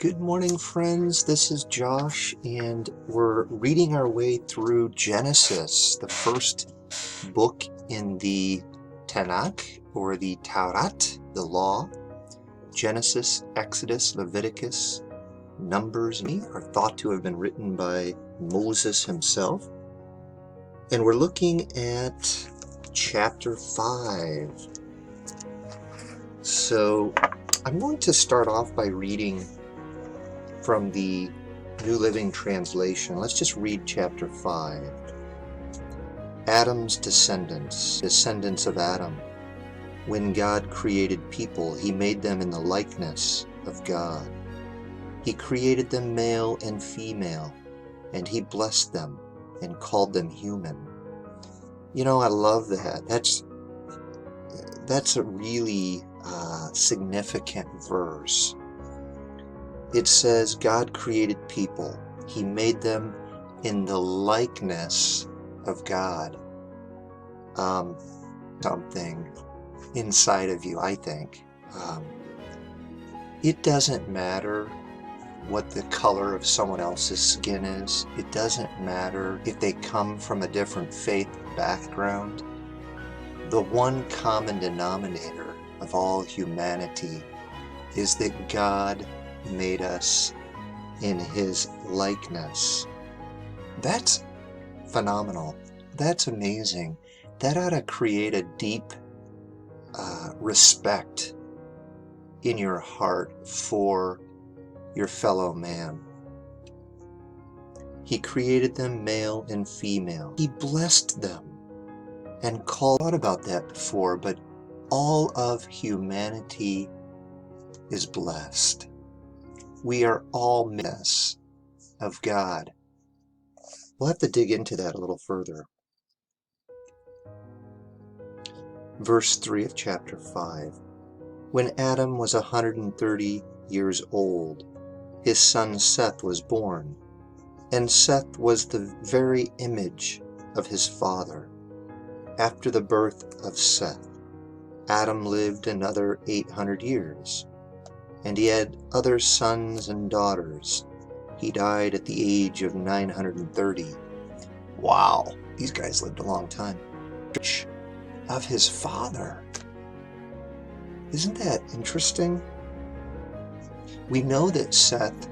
Good morning, friends. This is Josh, and we're reading our way through Genesis, the first book in the Tanakh, or the Torah, the law. Genesis, Exodus, Leviticus, Numbers, and are thought to have been written by Moses himself. And we're looking at chapter 5. So I'm going to start off by reading from the New Living Translation. Let's just read chapter 5. Adam's descendants of Adam. When God created people, he made them in the likeness of God. He created them male and female, and he blessed them and called them human. You know, I love that. That's a really significant verse. It says God created people. He made them in the likeness of God. Something inside of you, I think. It doesn't matter what the color of someone else's skin is. It doesn't matter if they come from a different faith background. The one common denominator of all humanity is that God made us in his likeness. That's phenomenal. That's amazing. That ought to create a deep respect in your heart for your fellow man. He created them male and female. He blessed them and called. I thought about that before, but all of humanity is blessed. We are all mess of God. We'll have to dig into that a little further. Verse 3 of chapter 5. When Adam was 130 years old, his son Seth was born, and Seth was the very image of his father. After the birth of Seth, Adam lived another 800 years. And he had other sons and daughters. He died at the age of 930. Wow, these guys lived a long time. Of his father. Isn't that interesting? We know that Seth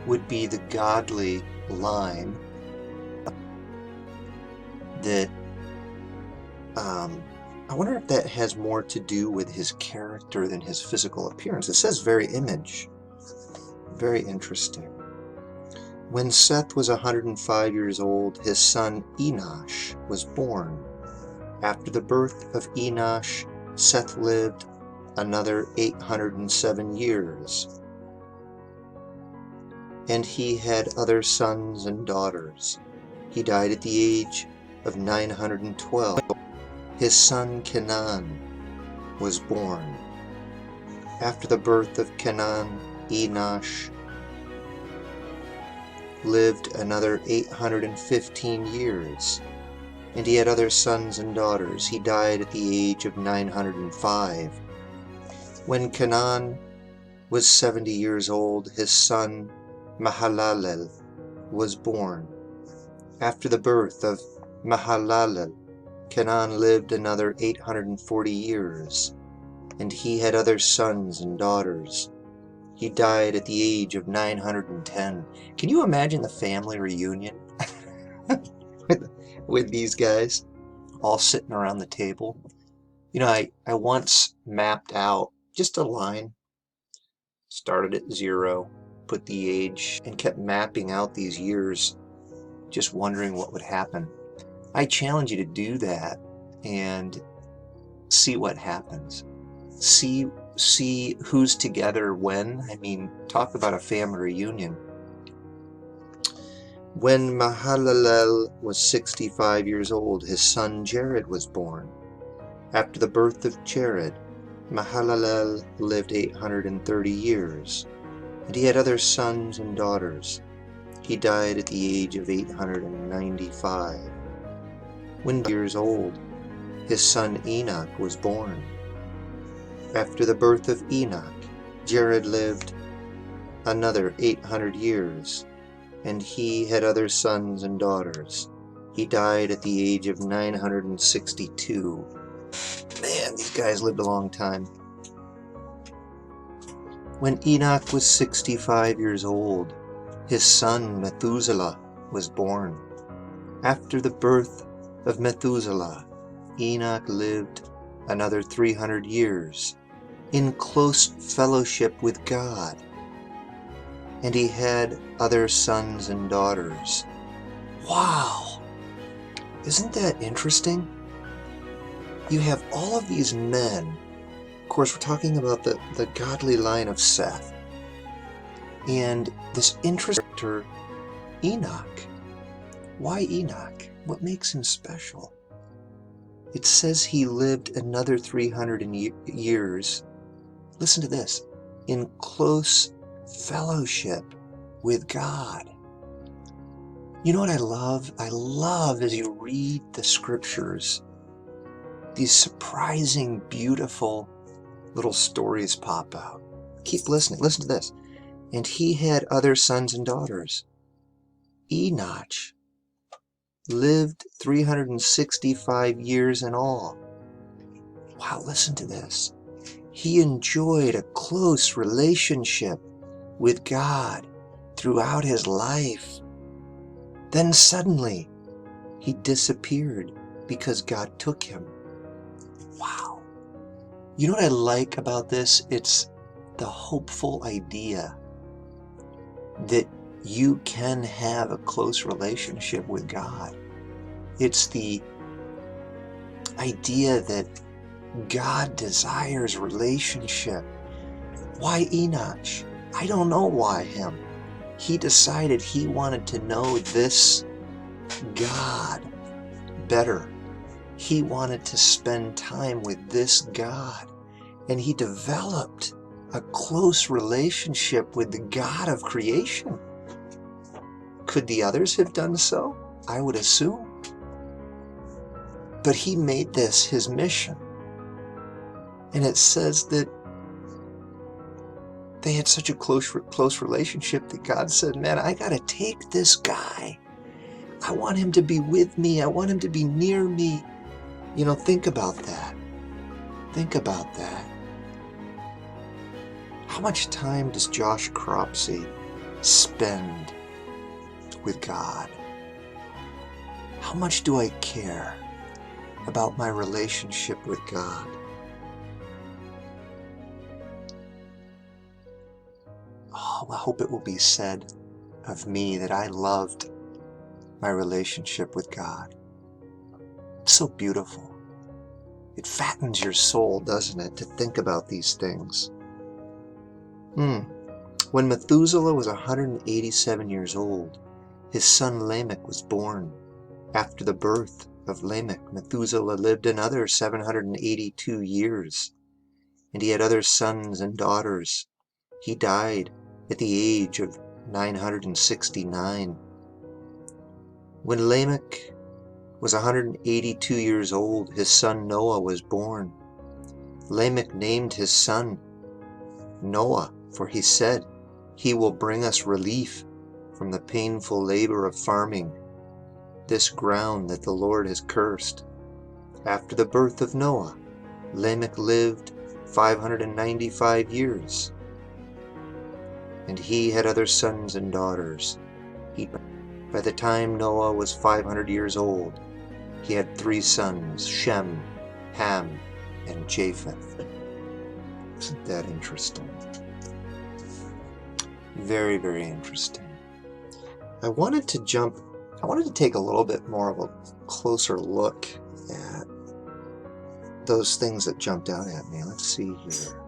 would be the godly line that I wonder if that has more to do with his character than his physical appearance. It says very image. Very interesting. When Seth was 105 years old, his son Enoch was born. After the birth of Enoch, Seth lived another 807 years. And he had other sons and daughters. He died at the age of 912. His son Canaan was born. After the birth of Canaan, Enoch lived another 815 years, and he had other sons and daughters. He died at the age of 905. When Canaan was 70 years old, his son Mahalalel was born. After the birth of Mahalalel, Canaan lived another 840 years, and he had other sons and daughters. He died at the age of 910. Can you imagine the family reunion with these guys all sitting around the table? You know, I once mapped out just a line, started at 0, put the age, and kept mapping out these years, just wondering what would happen. I challenge you to do that and see what happens. See who's together when. I mean, talk about a family reunion. When Mahalalel was 65 years old, his son Jared was born. After the birth of Jared, Mahalalel lived 830 years, and he had other sons and daughters. He died at the age of 895. When years old, his son Enoch was born. After the birth of Enoch, Jared lived another 800 years, and he had other sons and daughters. He died at the age of 962. Man, these guys lived a long time. When Enoch was 65 years old, his son Methuselah was born. After the birth of Methuselah, Enoch lived another 300 years in close fellowship with God, and he had other sons and daughters. Wow! Isn't that interesting? You have all of these men. Of course, we're talking about the godly line of Seth. And this interesting character, Enoch. Why Enoch? What makes him special? It says he lived another 300 years. Listen to this. In close fellowship with God. You know what I love? I love as you read the scriptures, these surprising, beautiful little stories pop out. Keep listening. Listen to this. And he had other sons and daughters. Enoch lived 365 years in all. Wow, listen to this. He enjoyed a close relationship with God throughout his life. Then suddenly, he disappeared because God took him. Wow. You know what I like about this? It's the hopeful idea that you can have a close relationship with God. It's the idea that God desires relationship. Why Enoch? I don't know why him. He decided he wanted to know this God better. He wanted to spend time with this God. And he developed a close relationship with the God of creation. Could the others have done so? I would assume. But he made this his mission. And it says that they had such a close relationship that God said, man, I got to take this guy. I want him to be with me. I want him to be near me. You know, think about that. Think about that. How much time does Josh Cropsey spend with God? How much do I care about my relationship with God? Oh, I hope it will be said of me that I loved my relationship with God. It's so beautiful. It fattens your soul, doesn't it, to think about these things. When Methuselah was 187 years old, his son Lamech was born. After the birth of Lamech, Methuselah lived another 782 years, and he had other sons and daughters. He died at the age of 969. When Lamech was 182 years old, his son Noah was born. Lamech named his son Noah, for he said, he will bring us relief from the painful labor of farming this ground that the Lord has cursed. After the birth of Noah, Lamech lived 595 years, and he had other sons and daughters. By the time Noah was 500 years old, he had 3 sons, Shem, Ham, and Japheth. Isn't that interesting? Very, very interesting. I wanted to take a little bit more of a closer look at those things that jumped out at me. Let's see here.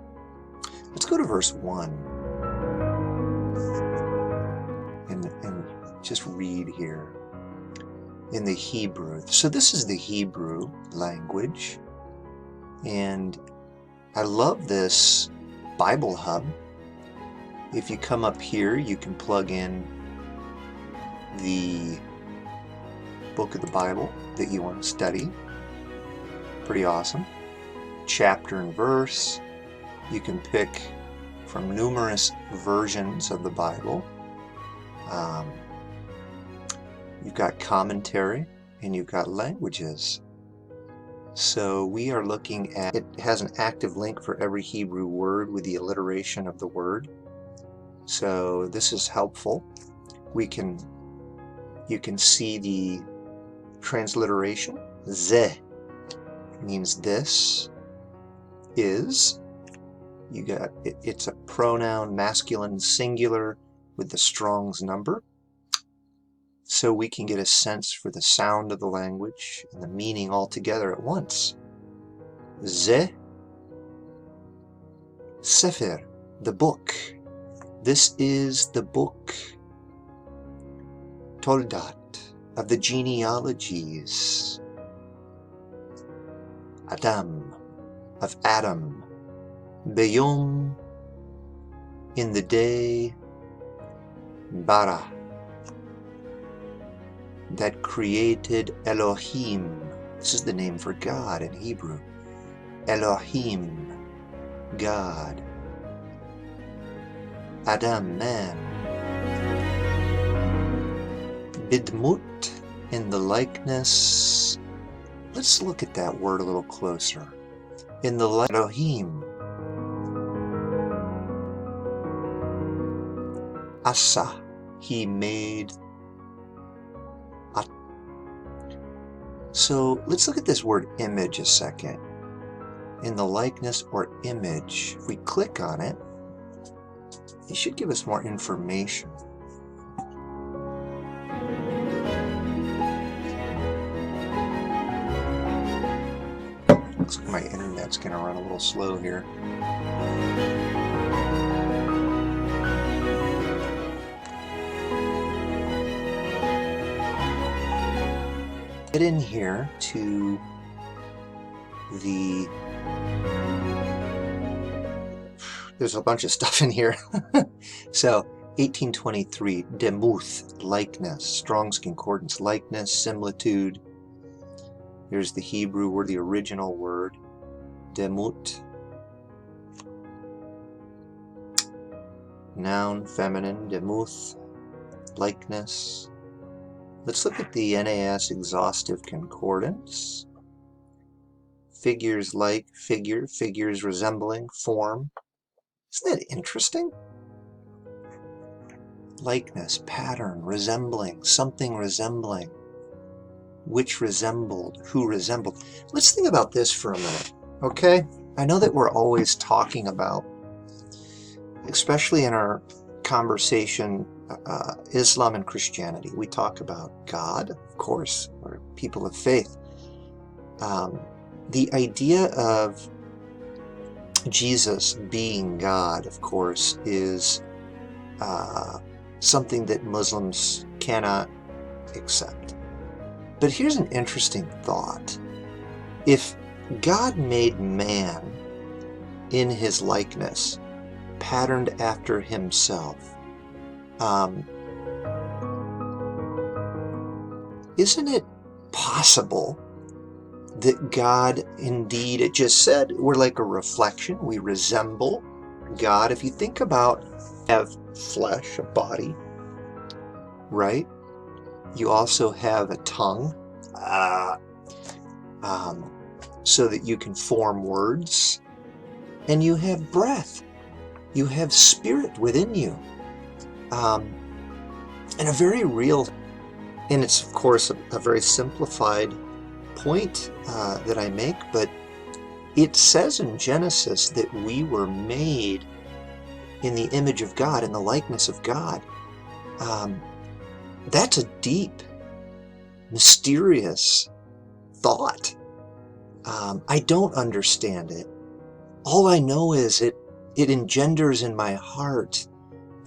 Let's go to verse 1 and just read here in the Hebrew. So this is the Hebrew language, and I love this Bible hub. If you come up here, you can plug in the book of the Bible that you want to study. Pretty awesome. Chapter and verse. You can pick from numerous versions of the Bible. You've got commentary and you've got languages. So we are looking at, it has an active link for every Hebrew word with the alliteration of the word. So this is helpful. You can see the transliteration. Ze means this, is. You got it's a pronoun, masculine, singular, with the Strong's number. So we can get a sense for the sound of the language and the meaning all together at once. Ze, Sefer, the book. This is the book, Toldat, of the genealogies. Adam, of Adam. Booom, in the day. Bara, that created Elohim. This is the name for God in Hebrew. Elohim, God. Adam, man. Bidmut, in the likeness. Let's look at that word a little closer. In the Elohim. Asa, he made. So let's look at this word image a second. In the likeness or image. If we click on it, it should give us more information. Looks like my internet's going to run a little slow here. Get in here to the, there's a bunch of stuff in here. So 1823, demuth, likeness, Strong's Concordance, likeness, similitude. Here's the Hebrew word, the original word, demut. Noun, feminine, demuth, likeness. Let's look at the NAS Exhaustive Concordance. Figures like, figure, figures resembling, form. Isn't that interesting? Likeness, pattern, resembling, something resembling. Which resembled, who resembled. Let's think about this for a minute, okay? I know that we're always talking about, especially in our conversation, Islam and Christianity, we talk about God, of course, or people of faith. The idea of Jesus being God, of course, is something that Muslims cannot accept. But here's an interesting thought. If God made man in his likeness, patterned after himself, isn't it possible that God, indeed, it just said, we're like a reflection, we resemble God? If you think about, have flesh, a body, right? You also have a tongue, so that you can form words, and you have breath, you have spirit within you, and a very real, and it's of course a very simplified point that I make, but it says in Genesis that we were made in the image of God, in the likeness of God. That's a deep, mysterious thought. I don't understand it. All I know is it engenders in my heart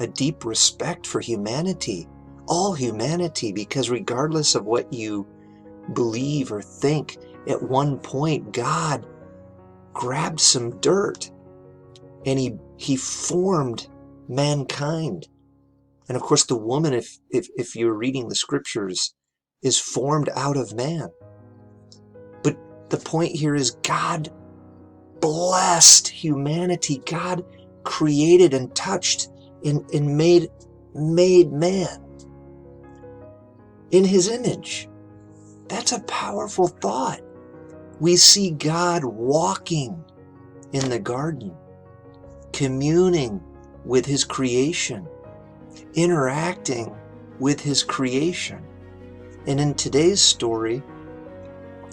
a deep respect for humanity, all humanity, because regardless of what you believe or think, at one point God grabbed some dirt and he formed mankind. And of course the woman, if you're reading the scriptures, is formed out of man. But the point here is God blessed humanity. God created and touched and made man in his image. That's a powerful thought. We see God walking in the garden, communing with his creation, interacting with his creation. And in today's story,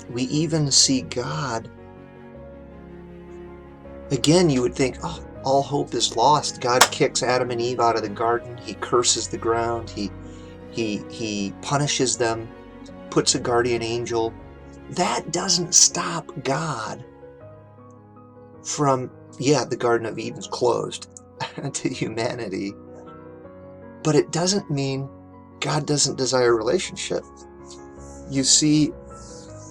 we even see God. Again, you would think, oh, all hope is lost. God kicks Adam and Eve out of the garden. He curses the ground. He punishes them, puts a guardian angel. That doesn't stop God from, yeah, the Garden of Eden's closed to humanity, but it doesn't mean God doesn't desire a relationship. You see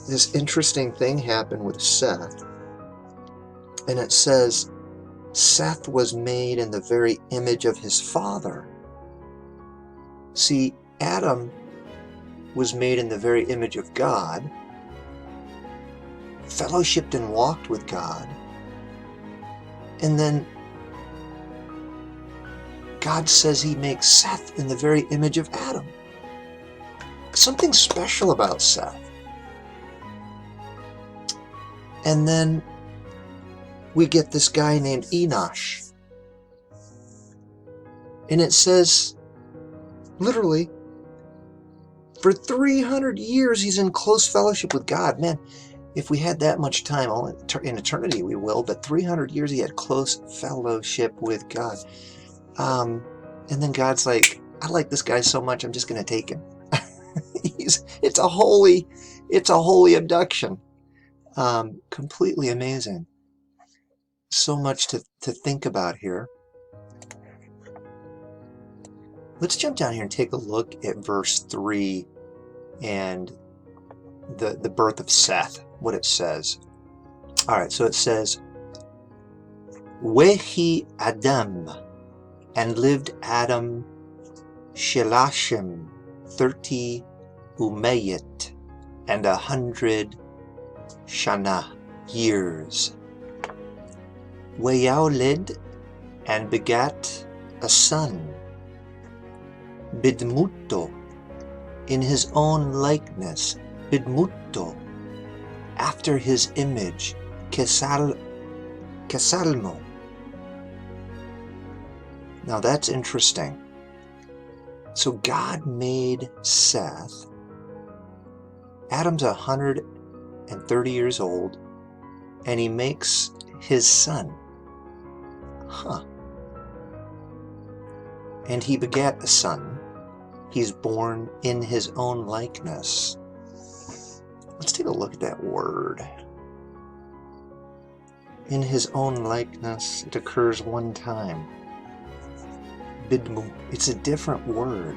this interesting thing happen with Seth, and it says Seth was made in the very image of his father. See, Adam was made in the very image of God, fellowshipped and walked with God, and then God says he makes Seth in the very image of Adam. Something special about Seth. And then we get this guy named Enoch. And it says, literally, for 300 years he's in close fellowship with God. Man, if we had that much time, in eternity we will, but 300 years he had close fellowship with God. And then God's like, I like this guy so much, I'm just going to take him. It's a holy abduction. Completely amazing. So much to think about here. Let's jump down here and take a look at verse 3 and the birth of Seth, what it says. All right, so it says, Wehi Adam, and lived Adam Shelashim 30 Umayit, and 100 Shana years. Weyaulid, and begat a son, Bidmuto, in his own likeness, Bidmuto, after his image, Kesalmo. Now that's interesting. So God made Seth. Adam's 130 years old, and he makes his son. Huh. And he begat a son. He's born in his own likeness. Let's take a look at that word. In his own likeness, it occurs one time. Bidmu. It's a different word.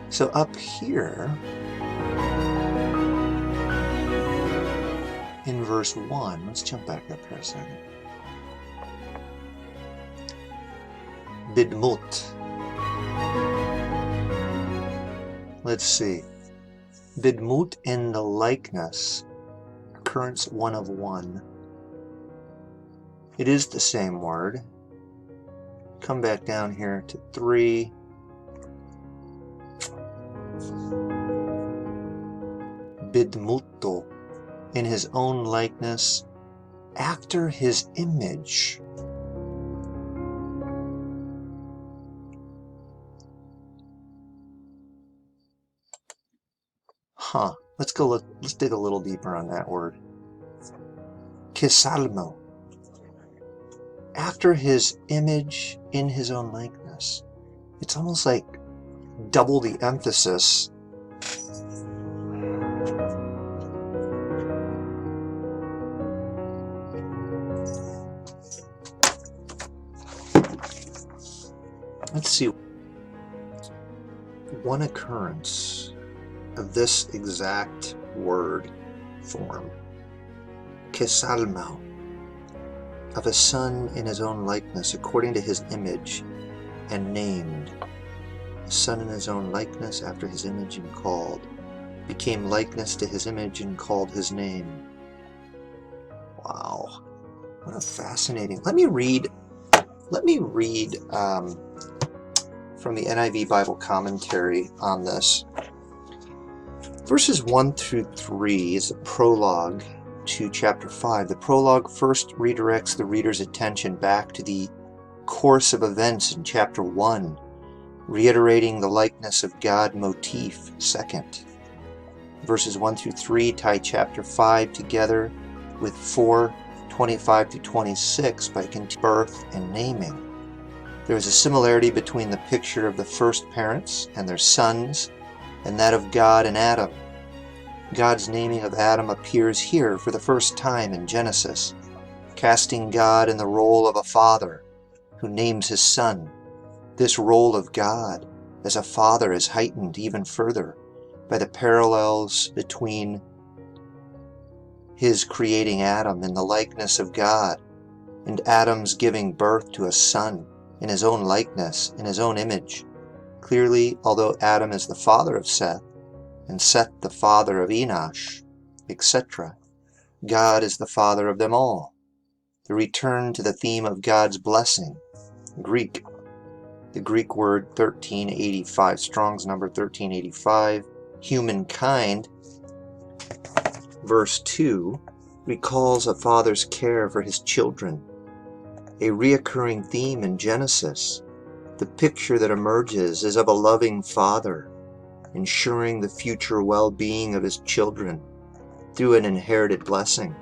So up here, in verse 1, let's jump back up here a second. Bidmut. Let's see. Bidmut, in the likeness, occurrence 1 of 1. It is the same word. Come back down here to 3. Bidmuto, in his own likeness, after his image. Huh. Let's go look. Let's dig a little deeper on that word. Kesalmo. After his image, in his own likeness. It's almost like double the emphasis. Let's see. One occurrence of this exact word form, Kesalmo, of a son in his own likeness, according to his image, and named. A son in his own likeness, after his image, and called. Became likeness to his image, and called his name. Wow. What a fascinating. Let me read Let me read from the NIV Bible commentary on this. Verses 1 through 3 is a prologue to chapter 5. The prologue first redirects the reader's attention back to the course of events in chapter 1, reiterating the likeness of God motif second. Verses 1 through 3 tie chapter 5 together with 4:25 through 26 by birth and naming. There is a similarity between the picture of the first parents and their sons and that of God and Adam. God's naming of Adam appears here for the first time in Genesis, casting God in the role of a father who names his son. This role of God as a father is heightened even further by the parallels between his creating Adam in the likeness of God and Adam's giving birth to a son in his own likeness, in his own image. Clearly, although Adam is the father of Seth, and Seth the father of Enoch, etc., God is the father of them all. The return to the theme of God's blessing. Greek. The Greek word 1385, Strong's number 1385, humankind, verse 2, recalls a father's care for his children. A reoccurring theme in Genesis. The picture that emerges is of a loving father, ensuring the future well-being of his children through an inherited blessing.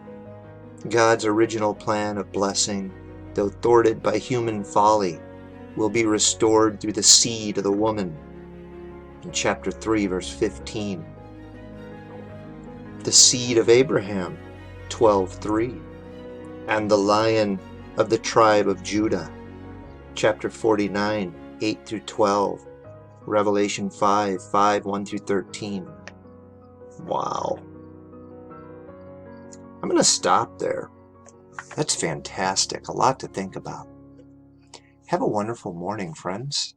God's original plan of blessing, though thwarted by human folly, will be restored through the seed of the woman. In chapter 3, verse 15. The seed of Abraham, 12:3. And the Lion of the tribe of Judah, chapter 49, 8 through 12, Revelation 5, 1 through 13. Wow. I'm going to stop there. That's fantastic. A lot to think about. Have a wonderful morning, friends.